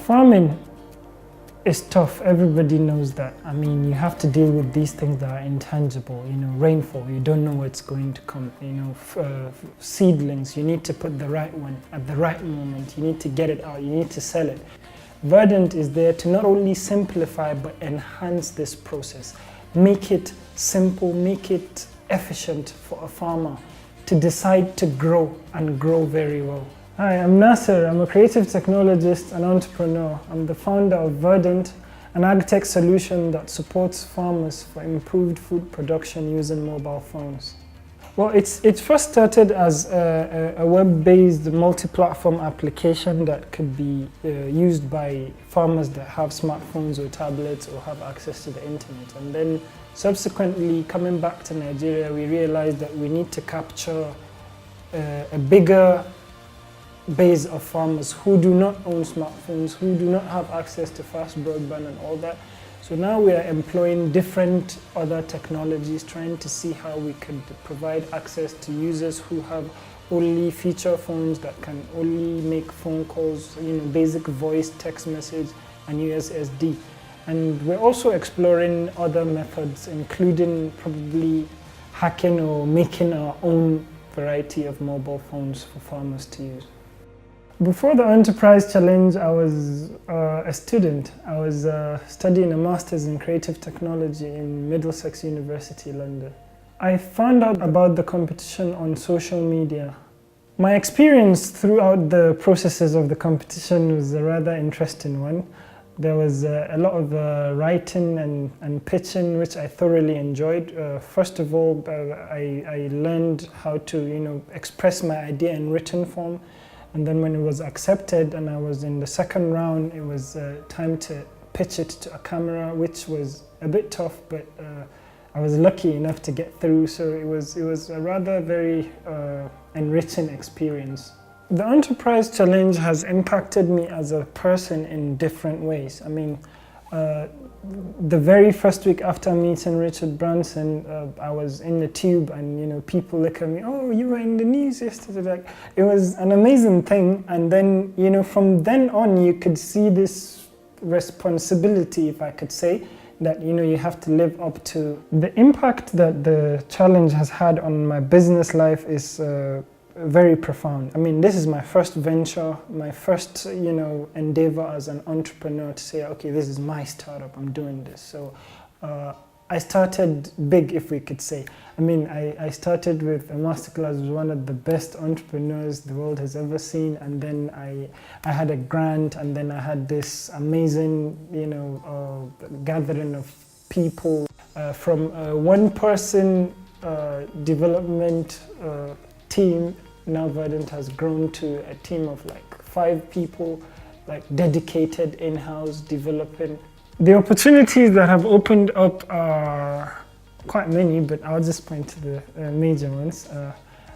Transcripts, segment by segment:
Farming is tough, everybody knows that. I mean, you have to deal with these things that are intangible, rainfall, you don't know what's going to come, seedlings, you need to put the right one at the right moment, you need to get it out, you need to sell it. Verdant is there to not only simplify but enhance this process, make it simple, make it efficient for a farmer to decide to grow and grow very well. Hi, I'm Nasir. I'm a creative technologist and entrepreneur. I'm the founder of Verdant, an ag-tech solution that supports farmers for improved food production using mobile phones. Well, it first started as a web-based multi-platform application that could be used by farmers that have smartphones or tablets or have access to the internet. And then subsequently, coming back to Nigeria, we realized that we need to capture a bigger base of farmers who do not own smartphones, who do not have access to fast broadband and all that. So now we are employing different other technologies, trying to see how we could provide access to users who have only feature phones that can only make phone calls, basic voice, text message, and USSD. And we're also exploring other methods, including probably hacking or making our own variety of mobile phones for farmers to use. Before the Enterprise Challenge, I was a student. I was studying a Master's in Creative Technology in Middlesex University, London. I found out about the competition on social media. My experience throughout the processes of the competition was a rather interesting one. There was a lot of writing and pitching, which I thoroughly enjoyed. First of all, I learned how to express my idea in written form. And then when it was accepted and I was in the second round, it was time to pitch it to a camera, which was a bit tough, but I was lucky enough to get through. So it was a rather very enriching experience. The Enterprise Challenge has impacted me as a person in different ways. I mean, the very first week after meeting Richard Branson, I was in the tube and people look at me, oh, you were in the news yesterday. It was an amazing thing, and then from then on you could see this responsibility, if I could say, that you have to live up to. The impact that the challenge has had on my business life is very profound. I mean, this is my first venture, my first, endeavor as an entrepreneur to say, okay, this is my startup, I'm doing this. So I started big, if we could say. I mean, I started with a masterclass with one of the best entrepreneurs the world has ever seen, and then I had a grant, and then I had this amazing, gathering of people from a one-person development team. Now Verdant has grown to a team of like 5 people, like dedicated in-house developing. The opportunities that have opened up are quite many, but I'll just point to the major ones.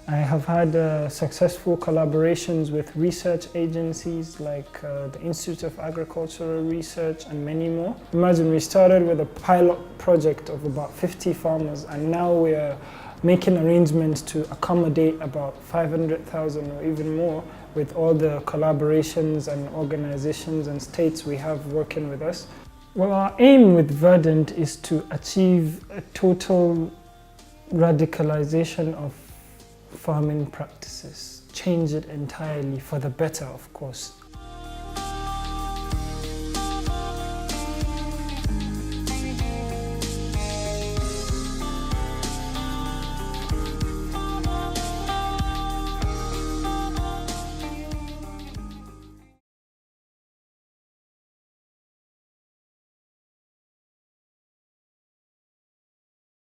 I have had successful collaborations with research agencies like the Institute of Agricultural Research and many more. Imagine we started with a pilot project of about 50 farmers, and now we're making arrangements to accommodate about 500,000 or even more with all the collaborations and organizations and states we have working with us. Well, our aim with Verdant is to achieve a total radicalization of farming practices, change it entirely for the better, of course.